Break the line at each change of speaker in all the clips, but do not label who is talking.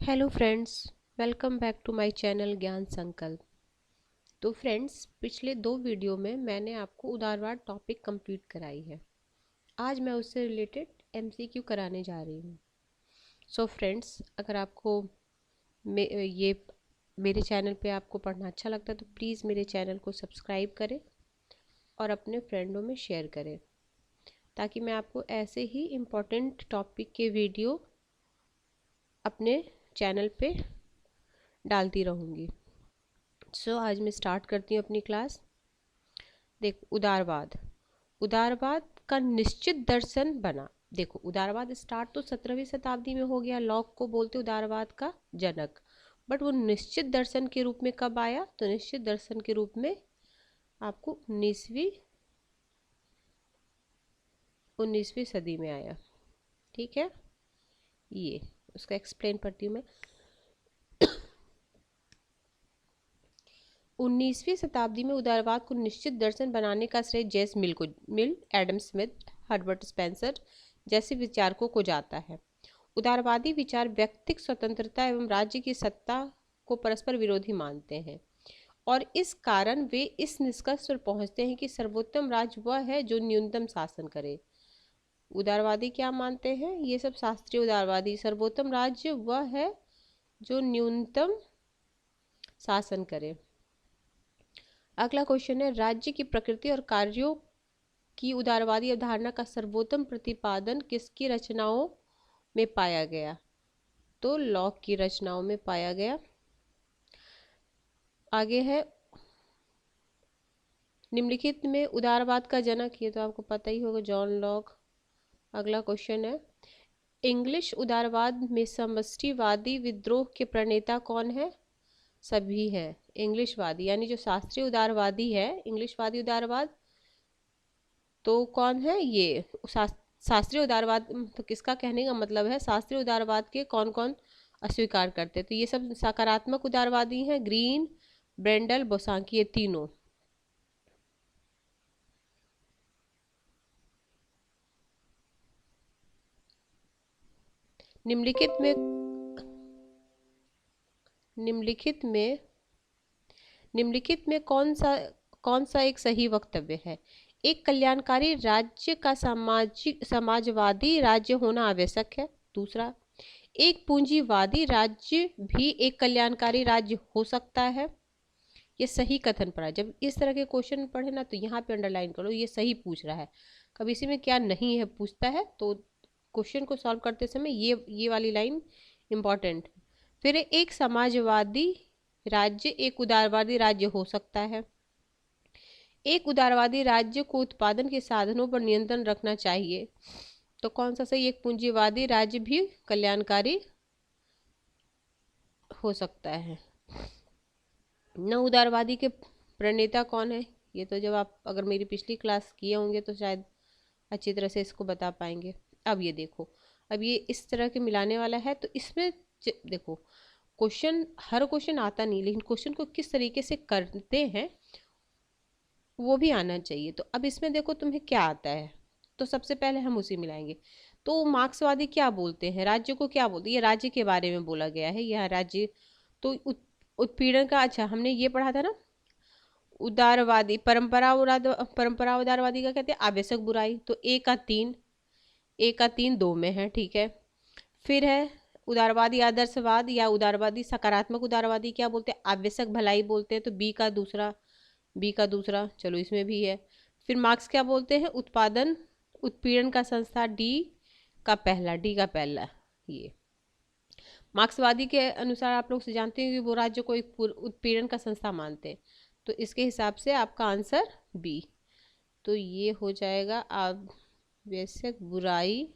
Hello friends, welcome back to my channel Gyan Sankalp. तो friends, पिछले 2 video में मैंने आपको उदारवाद टॉपिक कंप्लीट कराई है। आज मैं उससे रिलेटेड एमसीक्यू कराने जा रही हूँ। सो फ्रेंड्स, अगर आपको ये मेरे चैनल पे आपको पढ़ना अच्छा लगता है तो प्लीज़ मेरे चैनल को सब्सक्राइब करें और अपने फ्रेंडों में शेयर करें, ताकि मैं आपको ऐसे ही इम्पोर्टेंट टॉपिक के वीडियो अपने चैनल पे डालती रहूँगी। आज मैं स्टार्ट करती हूँ अपनी क्लास। देखो, उदारवाद उदारवाद का निश्चित दर्शन बना। देखो, उदारवाद स्टार्ट तो 17वीं शताब्दी में हो गया। लॉक को बोलते उदारवाद का जनक। बट वो निश्चित दर्शन के रूप में कब आया? तो निश्चित दर्शन के रूप में आपको 19वीं सदी में आया। ठीक है, ये उसका एक्सप्लेन करती हूँ मैं। 19वीं शताब्दी में उदारवाद को निश्चित दर्शन बनाने का श्रेय जेस मिल, एडम स्मिथ, हर्बर्ट स्पेंसर जैसे विचारकों को जाता है। उदारवादी विचार व्यक्तिगत स्वतंत्रता एवं राज्य की सत्ता को परस्पर विरोधी मानते हैं और इस कारण वे इस निष्कर्ष पर पहुंचते हैं कि सर्वोत्तम राज्य वह है जो न्यूनतम शासन करे। उदारवादी क्या मानते हैं? ये सब शास्त्रीय उदारवादी, सर्वोत्तम राज्य वह है जो न्यूनतम शासन करे। अगला क्वेश्चन है, राज्य की प्रकृति और कार्यों की उदारवादी अवधारणा का सर्वोत्तम प्रतिपादन किसकी रचनाओं में पाया गया? तो लॉक की रचनाओं में पाया गया। आगे है, निम्नलिखित में उदारवाद का जनक, ये तो आपको पता ही होगा, जॉन लॉक। अगला क्वेश्चन है, इंग्लिश उदारवाद में समष्टिवादी विद्रोह के प्रणेता कौन है? सभी हैं इंग्लिशवादी, यानी जो शास्त्रीय उदारवादी है, इंग्लिशवादी उदारवाद, तो कौन है? ये शास्त्रीय उदारवाद। तो किसका कहने का मतलब है, शास्त्रीय उदारवाद के कौन कौन अस्वीकार करते? तो ये सब सकारात्मक उदारवादी हैं, ग्रीन, ब्रेंडल, बोसांकी, ये तीनों। निम्नलिखित में कौन सा एक सही वक्तव्य है? एक कल्याणकारी राज्य का समाजवादी राज्य होना आवश्यक है। दूसरा, एक पूंजीवादी राज्य भी एक कल्याणकारी राज्य हो सकता है। ये सही कथन पड़ा। जब इस तरह के क्वेश्चन पढ़े ना, तो यहाँ पे अंडरलाइन करो, ये सही पूछ रहा है। कभी इसी में क्या नहीं है पूछता है, तो क्वेश्चन को सॉल्व करते समय ये वाली लाइन इम्पॉर्टेंट। फिर एक समाजवादी राज्य एक उदारवादी राज्य हो सकता है। एक उदारवादी राज्य को उत्पादन के साधनों पर नियंत्रण रखना चाहिए। तो कौन सा सही? एक पूंजीवादी राज्य भी कल्याणकारी हो सकता है। न उदारवादी के प्रणेता कौन है? ये तो जब आप अगर मेरी पिछली क्लास किए होंगे तो शायद अच्छी तरह से इसको बता पाएंगे। अब ये देखो, अब ये इस तरह के मिलाने वाला है, तो इसमें देखो, क्वेश्चन, हर क्वेश्चन आता नहीं, लेकिन क्वेश्चन को किस तरीके से करते हैं वो भी आना चाहिए। तो अब इसमें देखो तुम्हें क्या आता है, तो सबसे पहले हम उसी मिलाएंगे। तो मार्क्सवादी क्या बोलते हैं, राज्य को क्या बोलते हैं? ये राज्य के बारे में बोला गया है, यह राज्य। तो उत्पीड़न का, अच्छा हमने ये पढ़ा था ना, उदारवादी परंपरा उदारवादी का कहते हैं आवश्यक बुराई। तो ए का तीन दो में है, ठीक है। फिर है उदारवादी आदर्शवाद या उदारवादी सकारात्मक उदारवादी, क्या बोलते हैं? आवश्यक भलाई बोलते हैं। तो बी का दूसरा, चलो इसमें भी है। फिर मार्क्स क्या बोलते हैं? उत्पीड़न का संस्था, डी का पहला। ये मार्क्सवादी के अनुसार आप लोग से जानते हैं कि वो राज्य को एक उत्पीड़न का संस्था मानते हैं। तो इसके हिसाब से आपका आंसर बी। तो ये हो जाएगा आवश्यक बुराई,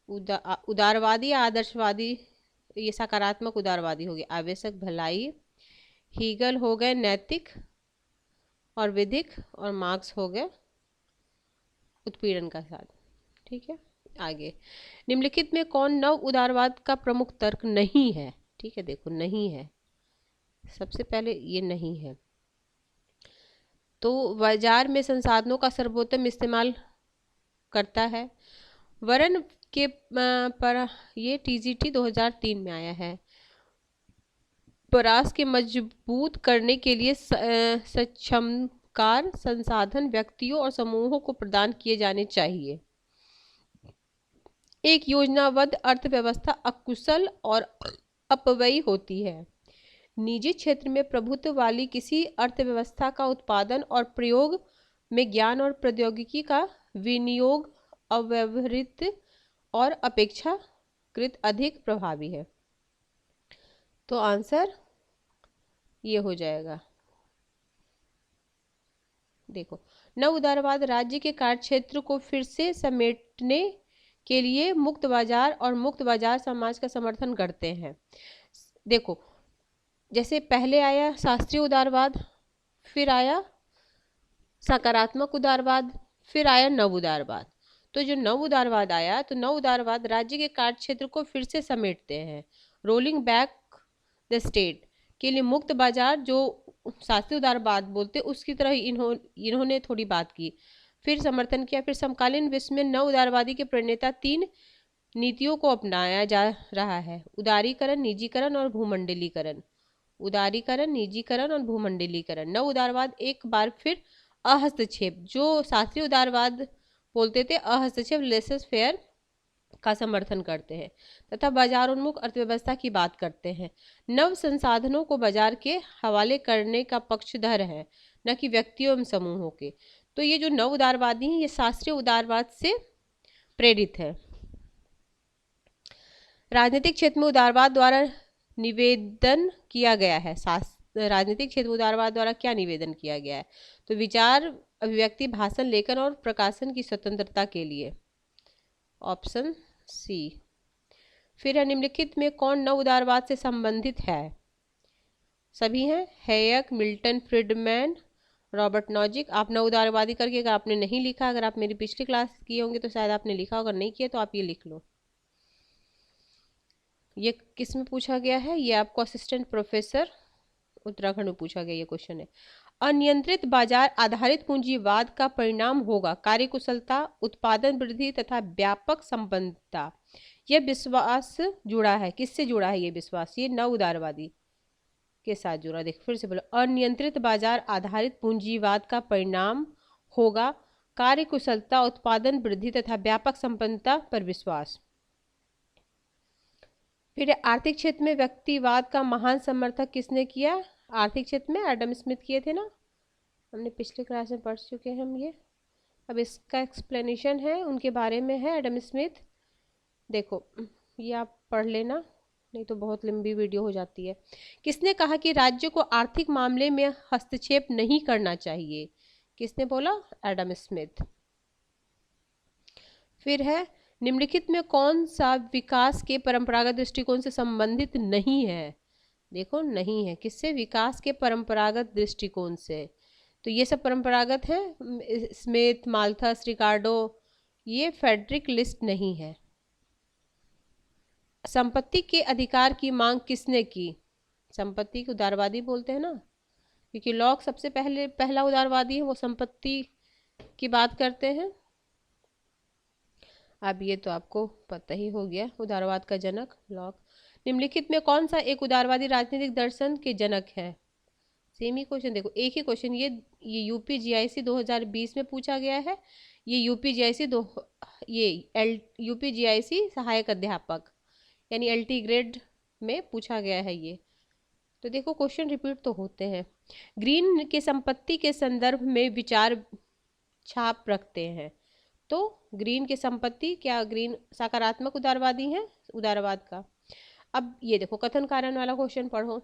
उदारवादी या आदर्शवादी, ये सकारात्मक उदारवादी हो गया, आवश्यक भलाई। हीगल हो गए नैतिक और विधिक, और मार्क्स हो गए उत्पीड़न का साथ। ठीक है, आगे, निम्नलिखित में कौन नव उदारवाद का प्रमुख तर्क नहीं है? ठीक है, देखो नहीं है, सबसे पहले ये नहीं है। तो बाजार में संसाधनों का सर्वोत्तम इस्तेमाल करता है, वरन के पर ये TGT 2003 में आया है। परास के मजबूत करने के लिए सक्षमकार संसाधन व्यक्तियों और समूहों को प्रदान किए जाने चाहिए। एक योजनाबद्ध अर्थव्यवस्था अकुशल और अपव्ययी होती है। निजी क्षेत्र में प्रभुत्व वाली किसी अर्थव्यवस्था का उत्पादन और प्रयोग में ज्ञान और प्रौद्योगिकी का विनियोग अव्यवहृत और अपेक्षाकृत अधिक प्रभावी है। तो आंसर ये हो जाएगा। देखो, नव उदारवाद राज्य के कार्यक्षेत्र को फिर से समेटने के लिए मुक्त बाजार और मुक्त बाजार समाज का समर्थन करते हैं। देखो, जैसे पहले आया शास्त्रीय उदारवाद, फिर आया सकारात्मक उदारवाद, फिर आया नव उदारवाद। तो जो नव उदारवाद आया, तो नव उदारवाद राज्य के कार्यक्षेत्र को फिर से समेटते हैं, रोलिंग बैक द स्टेट के लिए मुक्त बाजार, जो शास्त्रीय उदारवाद बोलते उसकी तरह इन्होंने थोड़ी बात की, फिर समर्थन किया। फिर समकालीन विश्व में नव उदारवादी के प्रणेता 3 नीतियों को अपनाया जा रहा है: उदारीकरण, निजीकरण और भूमंडलीकरण। उदारीकरण, निजीकरण और भूमंडलीकरण। नव उदारवाद एक बार फिर अहस्तक्षेप, जो शास्त्रीय उदारवाद बोलते थे अहस्तक्षेप, लेसस फेयर का समर्थन करते हैं तथा बाजार उन्मुख अर्थव्यवस्था की बात करते हैं। नव संसाधनों को बाजार के हवाले करने का पक्षधर है, न कि व्यक्तियों एवं समूहों के। तो ये जो नव उदारवादी हैं, ये शास्त्रीय उदारवाद से प्रेरित है। राजनीतिक क्षेत्र में उदारवाद द्वारा निवेदन किया गया है। राजनीतिक क्षेत्र में उदारवाद द्वारा क्या निवेदन किया गया है? तो विचार, अभिव्यक्ति, भाषण, लेखन और प्रकाशन की स्वतंत्रता के लिए। Option C. फिर है, निम्नलिखित में कौन नव उदारवाद से संबंधित है? सभी हैं, हैयक, मिल्टन फ्रीडमैन, रॉबर्ट नॉजिक। आप नव उदारवादी करके अगर आपने नहीं लिखा, अगर आप मेरी पिछली क्लास किए होंगे तो शायद आपने लिखा, अगर नहीं किया तो आप ये लिख लो। ये किस में पूछा गया है? ये आपको असिस्टेंट प्रोफेसर उत्तराखंड में पूछा गया ये क्वेश्चन है। अनियंत्रित बाजार आधारित पूंजीवाद का परिणाम होगा कार्यकुशलता, उत्पादन वृद्धि तथा व्यापक संबद्धता। यह विश्वास जुड़ा है, किससे जुड़ा है ये विश्वास? ये नव उदारवादी के साथ जुड़ा। देख फिर से बोलो, अनियंत्रित बाजार आधारित पूंजीवाद का परिणाम होगा कार्यकुशलता, उत्पादन वृद्धि तथा व्यापक संपन्नता पर विश्वास। फिर आर्थिक क्षेत्र में व्यक्तिवाद का महान समर्थक किसने किया? आर्थिक क्षेत्र में एडम स्मिथ किए थे ना, हमने पिछले क्लास में पढ़ चुके हैं हम ये। अब इसका एक्सप्लेनेशन है, उनके बारे में है, एडम स्मिथ। देखो ये आप पढ़ लेना, नहीं तो बहुत लंबी वीडियो हो जाती है। किसने कहा कि राज्य को आर्थिक मामले में हस्तक्षेप नहीं करना चाहिए? किसने बोला? Adam Smith. फिर है, निम्नलिखित में कौन सा विकास के परंपरागत दृष्टिकोण से संबंधित नहीं है? देखो नहीं है, किससे? विकास के परंपरागत दृष्टिकोण से। तो ये सब परंपरागत है, स्मिथ, माल्थस, रिकार्डो, ये फेडरिक लिस्ट नहीं है। संपत्ति के अधिकार की मांग किसने की? संपत्ति को उदारवादी बोलते हैं ना, क्योंकि लॉक सबसे पहला उदारवादी है, वो संपत्ति की बात करते हैं। अब ये तो आपको पता ही हो गया, उदारवाद का जनक लॉक। निम्नलिखित में कौन सा एक उदारवादी राजनीतिक दर्शन के जनक है? सेम ही क्वेश्चन, देखो एक ही क्वेश्चन, ये यूपीजीआईसी 2020 में पूछा गया है। ये यूपीजीआईसी सहायक अध्यापक यानी LT ग्रेड में पूछा गया है ये। तो देखो क्वेश्चन रिपीट तो होते हैं। ग्रीन के संपत्ति के संदर्भ में विचार छाप रखते हैं। तो ग्रीन के संपत्ति, क्या ग्रीन सकारात्मक उदारवादी है उदारवाद का? अब ये देखो कथन कारण वाला क्वेश्चन पढ़ो।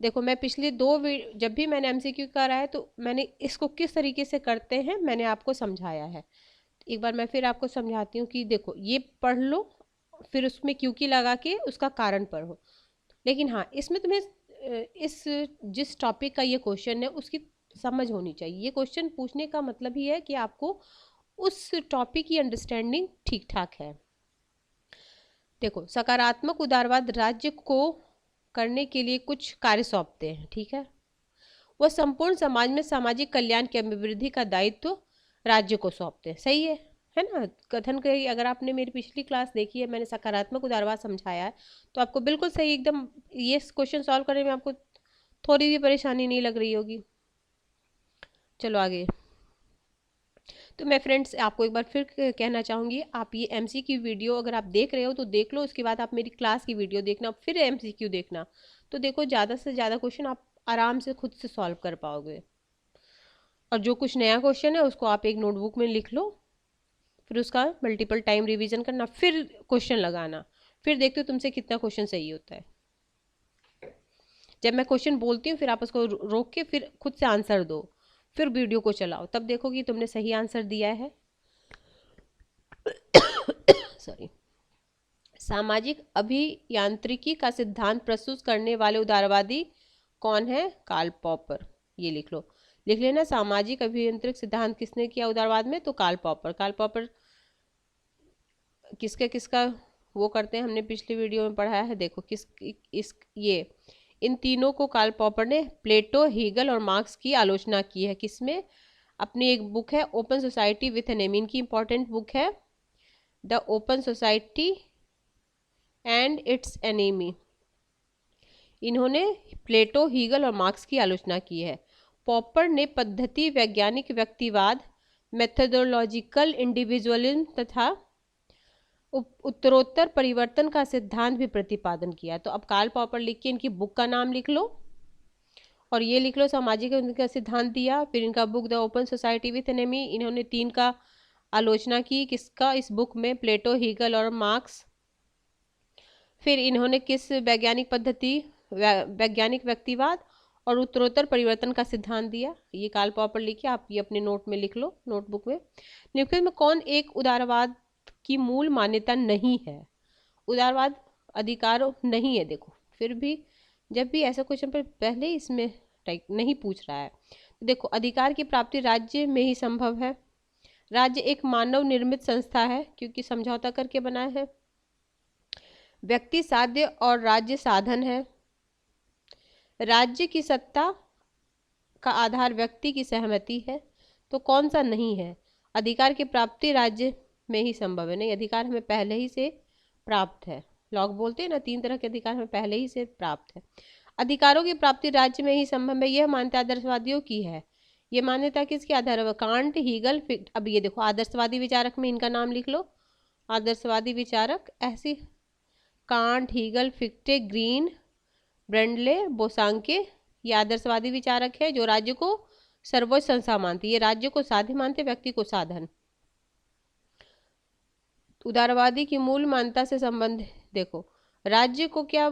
देखो मैं पिछले जब भी मैंने MCQ करा है तो मैंने इसको किस तरीके से करते हैं मैंने आपको समझाया है। एक बार मैं फिर आपको समझाती हूँ कि देखो ये पढ़ लो, फिर उसमें क्योंकि लगा के उसका कारण पढ़ो। लेकिन हाँ, इसमें तुम्हें जिस टॉपिक का ये क्वेश्चन है उसकी समझ होनी चाहिए। ये क्वेश्चन पूछने का मतलब ही है कि आपको उस टॉपिक की अंडरस्टैंडिंग ठीक ठाक है। देखो सकारात्मक उदारवाद राज्य को करने के लिए कुछ कार्य सौंपते हैं, ठीक है। वह संपूर्ण समाज में सामाजिक कल्याण की अभिवृद्धि का दायित्व राज्य को सौंपते हैं, सही है। है ना। कथन के अगर आपने मेरी पिछली क्लास देखी है, मैंने सकारात्मक उदारवाद समझाया है, तो आपको बिल्कुल सही एकदम ये क्वेश्चन सॉल्व करने में आपको थोड़ी भी परेशानी नहीं लग रही होगी। चलो आगे। तो मैं फ्रेंड्स आपको एक बार फिर कहना चाहूँगी, आप ये एमसीक्यू वीडियो अगर आप देख रहे हो तो देख लो, उसके बाद आप मेरी क्लास की वीडियो देखना, फिर एमसीक्यू देखना। तो देखो ज़्यादा से ज़्यादा क्वेश्चन आप आराम से खुद से सॉल्व कर पाओगे। और जो कुछ नया क्वेश्चन है उसको आप एक नोटबुक में लिख लो, फिर उसका मल्टीपल टाइम रिवीजन करना, फिर क्वेश्चन लगाना, फिर देखते हो तुमसे कितना क्वेश्चन सही होता है। जब मैं क्वेश्चन बोलती हूँ फिर आप उसको रोक के फिर खुद से आंसर दो, फिर वीडियो को चलाओ, तब देखो कि तुमने सही आंसर दिया है। सॉरी। सामाजिक अभियांत्रिकी का सिद्धांत प्रस्तुत करने वाले उदारवादी कौन है? Karl Popper. ये लिख लो, लिख लेना। सामाजिक अभियांत्रिक सिद्धांत किसने किया उदारवाद में? तो कार्ल पॉपर। कार्ल पॉपर किसका किसका वो करते हैं, हमने पिछली वीडियो में पढ़ाया है। देखो किस इस ये इन तीनों को कार्ल पॉपर ने प्लेटो, हीगल और मार्क्स की आलोचना की है। किसमें? अपनी एक बुक है open society with N M. इनकी इंपॉर्टेंट बुक है the open society and its enemy. इन्होंने प्लेटो, हीगल और मार्क्स की आलोचना की है। पॉपर ने पद्धति वैज्ञानिक व्यक्तिवाद, मेथोडोलॉजिकल इंडिविजुअलिज्म तथा उत्तरोत्तर परिवर्तन का सिद्धांत भी प्रतिपादन किया। तो अब कार्ल पॉपर लिख के इनकी बुक का नाम लिख लो, और ये लिख लो सामाजिक उनका सिद्धांत दिया, फिर इनका book the open society with enemy. इन्होंने 3 का आलोचना की, किसका? इस बुक में प्लेटो, हीगल और मार्क्स। फिर इन्होंने किस वैज्ञानिक पद्धति, वैज्ञानिक व्यक्तिवाद और उत्तरोत्तर परिवर्तन का सिद्धांत दिया। ये कार्ल पॉपर लिखे, आप ये अपने नोट में लिख लो, नोटबुक में। निम्नलिखित में कौन एक उदारवाद की मूल मान्यता नहीं है? उदारवाद अधिकार नहीं है। देखो फिर भी जब भी ऐसा क्वेश्चन पर पहले इसमें टाइप नहीं पूछ रहा है, तो देखो अधिकार की प्राप्ति राज्य में ही संभव है। राज्य एक मानव निर्मित संस्था है क्योंकि समझौता करके बना है। व्यक्ति साध्य और राज्य साधन है। राज्य की सत्ता का आधार व्यक्ति की सहमति है। तो कौन सा नहीं है? अधिकार की प्राप्ति राज्य में ही संभव है। नहीं, अधिकार हमें पहले ही से प्राप्त है। लॉग बोलते हैं ना, 3 तरह के अधिकार हमें पहले ही से प्राप्त है। अधिकारों की प्राप्ति राज्य में ही संभव है, यह मान्यता आदर्शवादियों की है। ये मान्यता किसके आधार पर? Kant, Hegel, Fichte. अब ये देखो आदर्शवादी विचारक में इनका नाम लिख लो। आदर्शवादी विचारक ऐसी कांट, हीगल, फिक्टे, ग्रीन, ब्रेंडले, बोसांके। ये आदर्शवादी विचारक है जो राज्य को सर्वोच्च संस्था मानते, ये राज्य को साध्य मानते, व्यक्ति को साधन। उदारवादी की मूल मान्यता से संबंध देखो, राज्य को क्या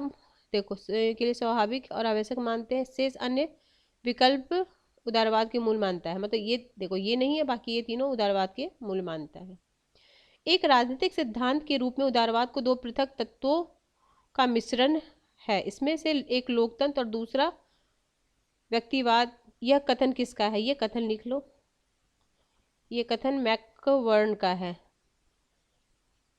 देखो के लिए स्वाभाविक और आवश्यक मानते हैं, शेष अन्य विकल्प उदारवाद की मूल मान्यता है। मतलब ये देखो ये नहीं है, बाकी ये तीनों उदारवाद के मूल मान्यता है। एक राजनीतिक सिद्धांत के रूप में उदारवाद को 2 पृथक तत्वों का मिश्रण है। इसमें से एक लोकतंत्र और दूसरा व्यक्तिवाद। यह कथन किसका है? ये कथन लिख लो, ये कथन मैकवर्न का है।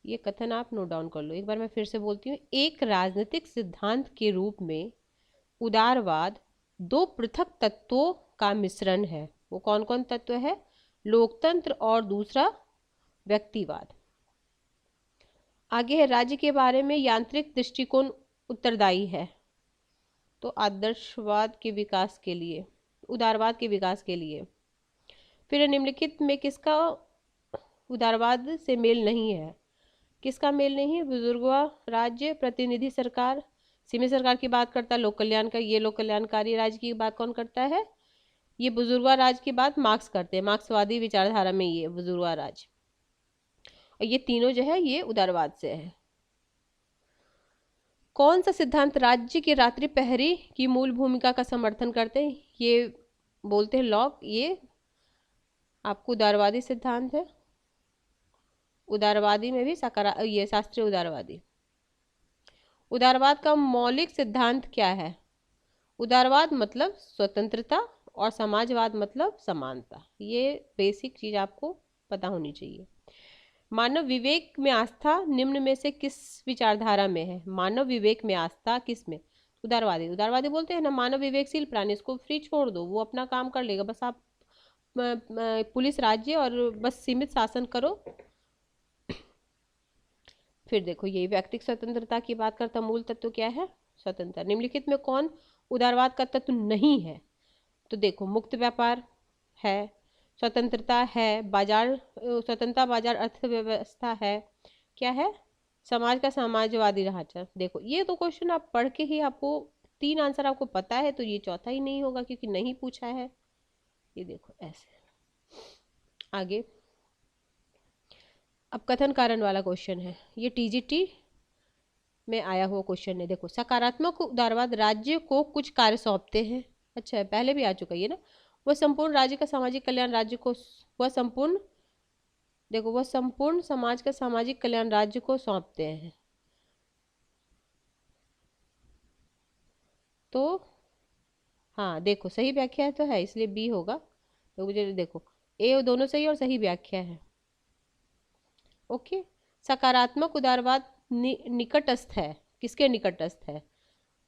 ये कथन आप नोट डाउन कर लो। एक बार मैं फिर से बोलती हूँ, एक राजनीतिक सिद्धांत के रूप में उदारवाद 2 पृथक तत्वों का मिश्रण है। वो कौन कौन तत्व है? लोकतंत्र और दूसरा व्यक्तिवाद। आगे है राज्य के बारे में यांत्रिक दृष्टिकोण उत्तरदायी है। तो आदर्शवाद के विकास के लिए, उदारवाद के विकास के लिए। फिर निम्नलिखित में किसका उदारवाद से मेल नहीं है? किसका मेल नहीं है? बुजुर्गवाद राज्य, प्रतिनिधि सरकार। सीमित सरकार की बात करता है, लोक कल्याण का, ये लोक कल्याणकारी राज्य की बात कौन करता है? ये बुजुर्गवाद राज्य की बात मार्क्स करते हैं, मार्क्सवादी विचारधारा में ये बुजुर्गवाद राज्य। और ये तीनों जो है ये उदारवाद से है। कौन सा सिद्धांत राज्य के रात्रि प्रहरी की मूल भूमिका का समर्थन करते हैं? ये बोलते हैं लॉक। ये आपको उदारवादी सिद्धांत है। उदारवादी में भी ये शास्त्रीय उदारवादी। उदारवाद का मौलिक सिद्धांत क्या है? उदारवाद मतलब स्वतंत्रता और समाजवाद मतलब समानता। ये बेसिक चीज आपको पता होनी चाहिए। मानव विवेक में आस्था निम्न में से किस विचारधारा में है? मानव विवेक में आस्था किस में? उदारवादी। उदारवादी बोलते हैं ना मानव विवेकशील प्राणी, इसको फ्री छोड़ दो, वो अपना काम कर लेगा, बस आप पुलिस राज्य और बस सीमित शासन करो, फिर देखो ये व्यक्तिगत स्वतंत्रता की बात करता, मूल तत्व क्या है? स्वतंत्रता। निम्नलिखित में कौन उदारवाद का तत्व नहीं है? तो देखो मुक्त व्यापार है, स्वतंत्रता है, बाजार स्वतंत्रता, बाजार अर्थव्यवस्था है, क्या है? समाज का समाजवादी ढांचा। देखो ये तो क्वेश्चन आप पढ़ के ही आपको 3 आंसर आपको पता है, तो ये चौथा ही नहीं होगा क्योंकि नहीं पूछा है। ये देखो ऐसे। आगे अब कथन कारण वाला क्वेश्चन है, ये टीजीटी में आया हुआ क्वेश्चन है। देखो सकारात्मक उदारवाद राज्य को कुछ कार्य सौंपते हैं। अच्छा है, पहले भी आ चुका है ये ना। वह संपूर्ण राज्य का सामाजिक कल्याण राज्य को, वह संपूर्ण, देखो वह संपूर्ण समाज का सामाजिक कल्याण राज्य को सौंपते हैं। तो हाँ देखो सही व्याख्या है तो है, इसलिए बी होगा। तो मुझे देखो ए दोनों सही और सही व्याख्या है। ओके। सकारात्मक उदारवाद निकटस्थ है, किसके निकटस्थ है?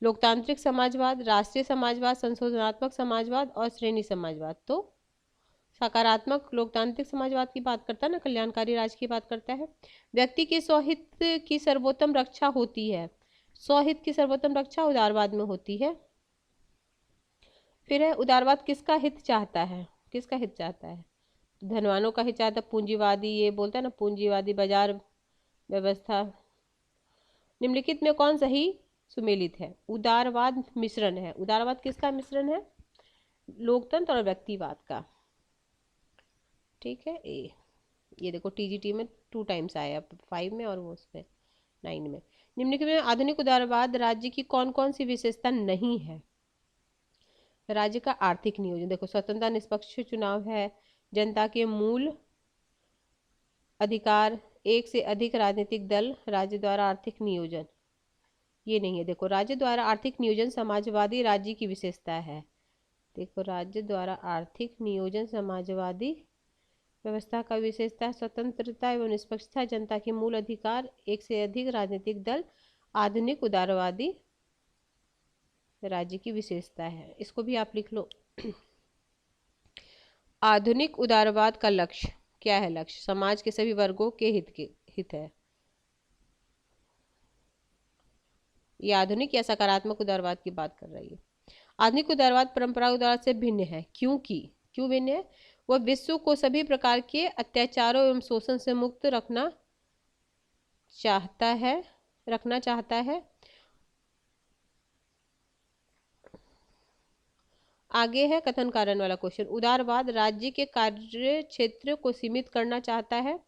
लोकतांत्रिक समाजवाद, राष्ट्रीय समाजवाद, संशोधनात्मक समाजवाद और श्रेणी समाजवाद। तो सकारात्मक लोकतांत्रिक समाजवाद की बात करता है ना, कल्याणकारी राज्य की बात करता है। व्यक्ति के स्वहित की सर्वोत्तम रक्षा होती है, स्वहित की सर्वोत्तम रक्षा उदारवाद में होती है। फिर है उदारवाद किसका हित चाहता है? किसका हित चाहता है? धनवानों का हित चाहता है, पूंजीवादी, ये बोलता है ना पूंजीवादी बाजार व्यवस्था। निम्नलिखित में कौन सही सुमेलित है? उदारवाद मिश्रण है। उदारवाद किसका मिश्रण है? लोकतंत्र और व्यक्तिवाद का। ठीक है ए। ये देखो टीजीटी में 2 टाइम्स आया, 5 में और वो उसमें 9 में। निम्नलिखित में आधुनिक उदारवाद राज्य की कौन कौन सी विशेषता नहीं है? राज्य का आर्थिक नियोजन। देखो स्वतंत्रता, निष्पक्ष चुनाव है, जनता के मूल अधिकार, एक से अधिक राजनीतिक दल, राज्य द्वारा आर्थिक नियोजन, ये नहीं है। देखो राज्य द्वारा आर्थिक नियोजन समाजवादी राज्य की विशेषता है। देखो राज्य द्वारा आर्थिक नियोजन समाजवादी व्यवस्था का विशेषता, स्वतंत्रता एवं निष्पक्षता, जनता के मूल अधिकार, एक से अधिक राजनीतिक दल, आधुनिक उदारवादी राज्य की विशेषता है। इसको भी आप लिख लो। आधुनिक उदारवाद का लक्ष्य क्या है? लक्ष्य समाज के सभी वर्गों के हित है। ये आधुनिक या सकारात्मक उदारवाद की बात कर रही है। आधुनिक उदारवाद परंपरागत उदारवाद से भिन्न है, क्यों भिन्न है? वह विश्व को सभी प्रकार के अत्याचारों एवं शोषण से मुक्त रखना चाहता है। आगे है कथन कारण वाला क्वेश्चन। उदारवाद राज्य के कार्य क्षेत्र को सीमित करना चाहता है।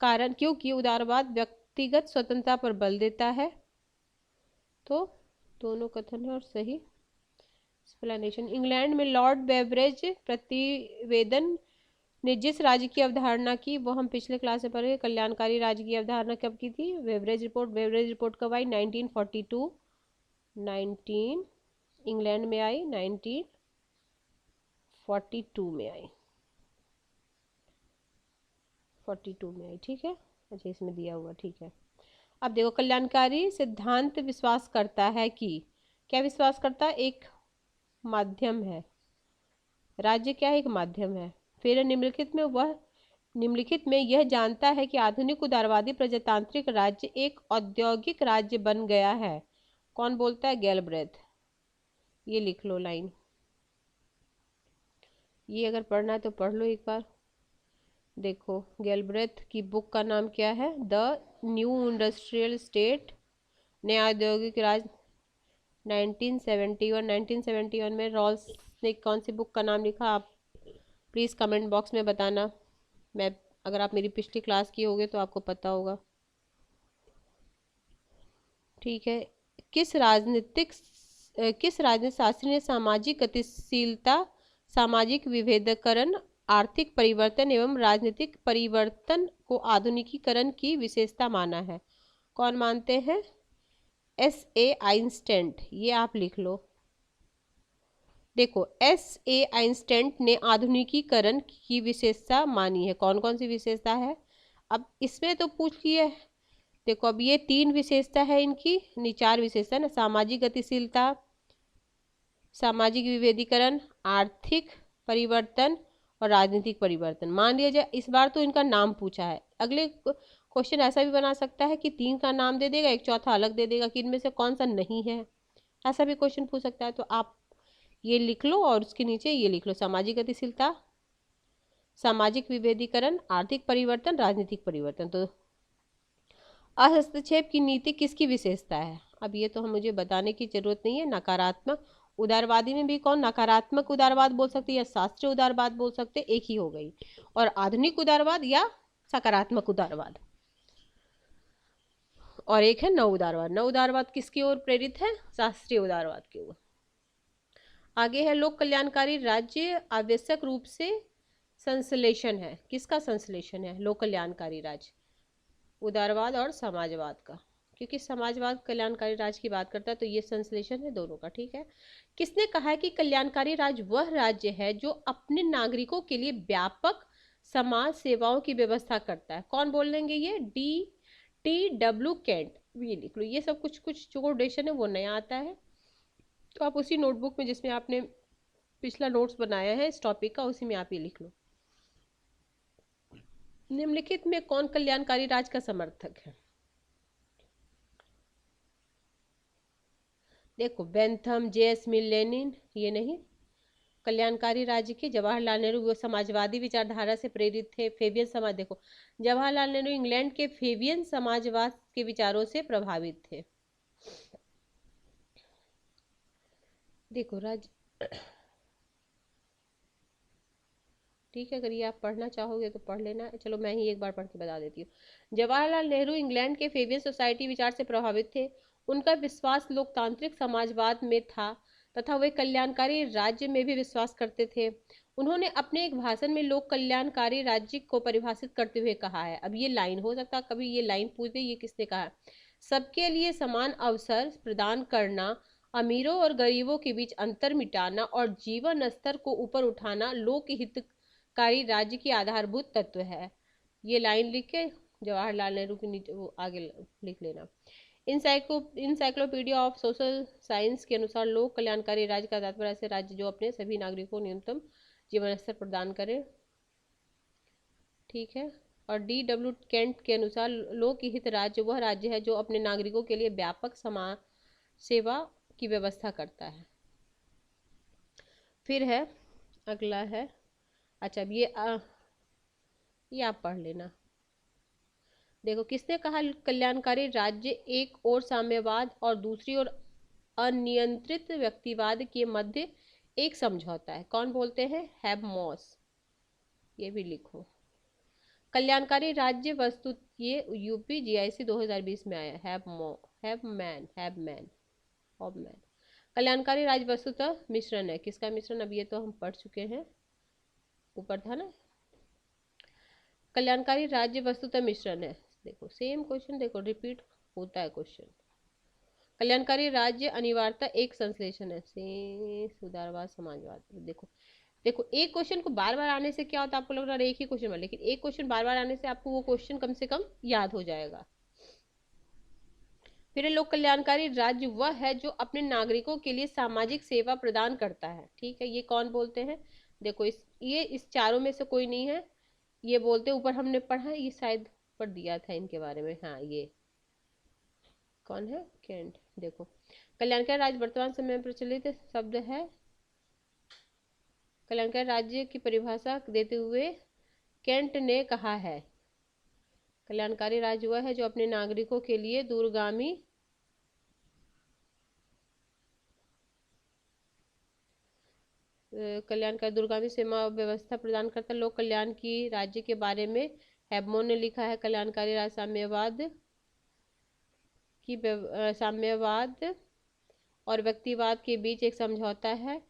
कारण क्योंकि उदारवाद व्यक्तिगत स्वतंत्रता पर बल देता है। तो दोनों कथन है और सही एक्सप्लेनेशन। इंग्लैंड में लॉर्ड बेवरेज प्रतिवेदन ने जिस राज्य की अवधारणा की, वो हम पिछले क्लास में पढ़े, कल्याणकारी राज्य की अवधारणा कब की थी? बेवरेज रिपोर्ट कब आई? 1942। इंग्लैंड में आई 1942 में आई, 42 में आई। ठीक है, अच्छा इसमें दिया हुआ, ठीक है। अब देखो कल्याणकारी सिद्धांत विश्वास करता है कि, क्या विश्वास करता है? एक माध्यम है, राज्य क्या है? एक माध्यम है। फिर निम्नलिखित में यह जानता है कि आधुनिक उदारवादी प्रजातांत्रिक राज्य एक औद्योगिक राज्य बन गया है। कौन बोलता है? गैलब्रेथ। ये लिख लो लाइन, ये अगर पढ़ना है तो पढ़ लो एक बार। देखो गैलब्रेथ की बुक का नाम क्या है? द न्यू इंडस्ट्रियल स्टेट, नया औद्योगिक राज्य, 1971 में रॉल्स ने कौन सी बुक का नाम लिखा? आप प्लीज़ कमेंट बॉक्स में बताना। मैं, अगर आप मेरी पिछली क्लास की होगे तो आपको पता होगा। ठीक है। किस राजनीतिक शास्त्री ने सामाजिक गतिशीलता, सामाजिक विभेदीकरण, आर्थिक परिवर्तन एवं राजनीतिक परिवर्तन को आधुनिकीकरण की विशेषता माना है? कौन मानते हैं? S.A. आइंस्टाइन। ये आप लिख लो। देखो S.A. आइंस्टाइन ने आधुनिकीकरण की विशेषता मानी है। कौन कौन सी विशेषता है? अब इसमें तो पूछ लिए। देखो अब ये 3 विशेषता है इनकी, 4 विशेषता ना, सामाजिक गतिशीलता, सामाजिक विभेदीकरण, आर्थिक परिवर्तन और राजनीतिक परिवर्तन। मान लिया जाए इस बार तो इनका नाम पूछा है, अगले क्वेश्चन ऐसा भी बना सकता है कि 3 का नाम दे देगा, एक चौथा अलग दे देगा कि इनमें से कौन सा नहीं है, ऐसा भी क्वेश्चन पूछ सकता है। तो आप ये लिख लो और उसके नीचे ये लिख लो, सामाजिक गतिशीलता, सामाजिक विभेदीकरण, आर्थिक परिवर्तन, राजनीतिक परिवर्तन। तो हस्तक्षेप की नीति किसकी विशेषता है? अब ये तो हम मुझे बताने की जरूरत नहीं है। नकारात्मक उदारवादी में भी कौन नकारात्मक उदारवाद बोल सकते या शास्त्रीय उदारवाद बोल सकते, एक ही हो गई। और आधुनिक उदारवाद या सकारात्मक उदारवाद, और एक है नव उदारवाद। नव उदारवाद किसकी ओर प्रेरित है? शास्त्रीय उदारवाद की ओर। आगे है लोक कल्याणकारी राज्य आवश्यक रूप से संश्लेषण है। किसका संश्लेषण है? लोक कल्याणकारी राज्य, उदारवाद और समाजवाद का, क्योंकि समाजवाद कल्याणकारी राज्य की बात करता है, तो ये संश्लेषण है दोनों का। ठीक है। किसने कहा है कि कल्याणकारी राज्य वह राज्य है जो अपने नागरिकों के लिए व्यापक समाज सेवाओं की व्यवस्था करता है? कौन बोल लेंगे ये? T.W. केंट। ये लिख लो, ये सब कुछ कुछ जो कोटेशन है वो नया आता है, तो आप उसी नोटबुक में जिसमें आपने पिछला नोट्स बनाया है इस टॉपिक का, उसी में आप ये लिख लो। निम्नलिखित में कौन कल्याणकारी राज्य का समर्थक है? देखो, बेंथम, J.S. मिल, लेनिन, ये नहीं। कल्याणकारी राज्य के जवाहरलाल नेहरू वो समाजवादी विचारधारा से प्रेरित थे। फेबियन समाज, देखो जवाहरलाल नेहरू इंग्लैंड के फेबियन समाजवाद के विचारों से प्रभावित थे। देखो राज्य, ठीक है, अगर ये आप पढ़ना चाहोगे तो पढ़ लेना, चलो मैं ही एक बार पढ़ के बता देती हूँ। जवाहरलाल नेहरू इंग्लैंड के फेबियन सोसाइटी विचार से प्रभावित थे। उनका विश्वास लोकतांत्रिक समाजवाद में था तथा वे कल्याणकारी राज्य में भी विश्वास करते थे। उन्होंने अपने एक भाषण में लोक कल्याणकारी राज्य को परिभाषित करते हुए कहा है, अब ये लाइन हो सकता है कभी ये लाइन पूछ दे, ये किसने कहा? सबके लिए समान अवसर प्रदान करना, अमीरों और गरीबों के बीच अंतर मिटाना और जीवन स्तर को ऊपर उठाना लोकहित कारी राज्य की आधारभूत तत्व है। ये लाइन लिख के जवाहरलाल नेहरू के नीचे वो आगे लिख लेना। इंसाइक्लोपीडिया ऑफ सोशल साइंस के अनुसार लोक कल्याणकारी राज्य का तात्पर्य ऐसे राज्य जो अपने सभी नागरिकों को न्यूनतम जीवन स्तर प्रदान करे। ठीक है। और D.W. केंट के अनुसार लोकहित राज्य वह राज्य है जो अपने नागरिकों के लिए व्यापक समाज सेवा की व्यवस्था करता है। फिर है, अगला है, अच्छा अब ये आप पढ़ लेना। देखो, किसने कहा कल्याणकारी राज्य एक और साम्यवाद और दूसरी ओर अनियंत्रित व्यक्तिवाद के मध्य एक समझौता है? कौन बोलते हैं? हैबमॉस, ये भी लिखो। कल्याणकारी राज्य वस्तु, ये UPGIC 2020 में आया। हैबमैन। कल्याणकारी राज्य वस्तुतः मिश्रण है। किसका मिश्रण? अब ये तो हम पढ़ चुके हैं, ऊपर था ना। कल्याणकारी राज्य वस्तुतः मिश्रण है। देखो सेम क्वेश्चन, देखो रिपीट होता है क्वेश्चन। कल्याणकारी राज्य अनिवार्यता एक संश्लेषण है से सुधारवाद समाजवाद। देखो एक क्वेश्चन को बार बार आने से क्या होता है, आपको लग रहा है एक ही क्वेश्चन, लेकिन एक क्वेश्चन बार बार आने से आपको वो क्वेश्चन कम से कम याद हो जाएगा। फिर लोक कल्याणकारी राज्य वह है जो अपने नागरिकों के लिए सामाजिक सेवा प्रदान करता है। ठीक है, ये कौन बोलते हैं? देखो इस चारों में से कोई नहीं है, ये बोलते ऊपर हमने पढ़ा है, ये शायद पढ़ दिया था इनके बारे में। हाँ, ये कौन है? केंट। देखो, कल्याणकारी राज्य वर्तमान समय में प्रचलित शब्द है। कल्याणकारी राज्य की परिभाषा देते हुए केंट ने कहा है, कल्याणकारी राज्य वह है जो अपने नागरिकों के लिए दूरगामी दूरगामी सेवा व्यवस्था प्रदान करता। लोक कल्याण की राज्य के बारे में हैबमो ने लिखा है, कल्याणकारी राज्य साम्यवाद और व्यक्तिवाद के बीच एक समझौता है।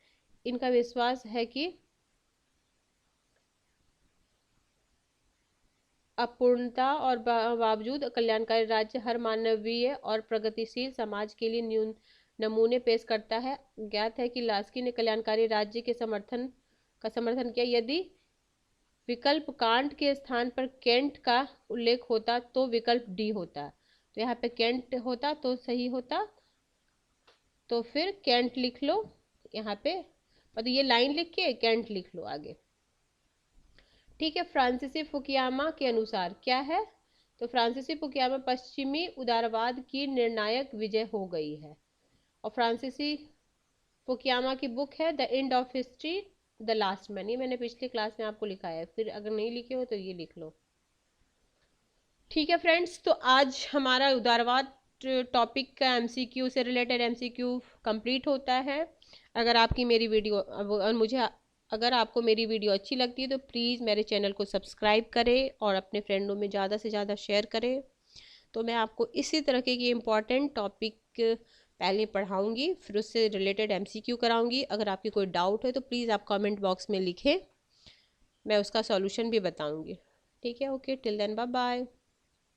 इनका विश्वास है कि अपूर्णता और बावजूद कल्याणकारी राज्य हर मानवीय और प्रगतिशील समाज के लिए नमूने पेश करता है। ज्ञात है कि लास्की ने कल्याणकारी राज्य के समर्थन किया। यदि विकल्प कांट के स्थान पर केंट का उल्लेख होता तो विकल्प डी होता, तो यहाँ पे केंट होता तो सही होता, तो फिर केंट लिख लो यहाँ पे, और ये लाइन लिख के केंट लिख लो आगे। ठीक है। फ्रांसीसी फुकुयामा के अनुसार क्या है? तो फ्रांसीसी फुकुयामा पश्चिमी उदारवाद की निर्णायक विजय हो गई है। और फ्रांसीसी फुकुयामा की बुक है the end of history the last man. ये मैंने पिछली क्लास में आपको लिखा है, फिर अगर नहीं लिखे हो तो ये लिख लो। ठीक है फ्रेंड्स, तो आज हमारा उदारवाद टॉपिक का एमसीक्यू से रिलेटेड एमसीक्यू कंप्लीट होता है। अगर आपकी मेरी वीडियो और मुझे अगर आपको मेरी वीडियो अच्छी लगती है तो प्लीज़ मेरे चैनल को सब्सक्राइब करें और अपने फ्रेंडों में ज़्यादा से ज़्यादा शेयर करें। तो मैं आपको इसी तरह के इम्पॉर्टेंट टॉपिक पहले पढ़ाऊँगी, फिर उससे रिलेटेड एमसीक्यू कराऊँगी। अगर आपकी कोई डाउट है तो प्लीज़ आप कमेंट बॉक्स में लिखें, मैं उसका सॉल्यूशन भी बताऊँगी। ठीक है, okay, till then bye bye.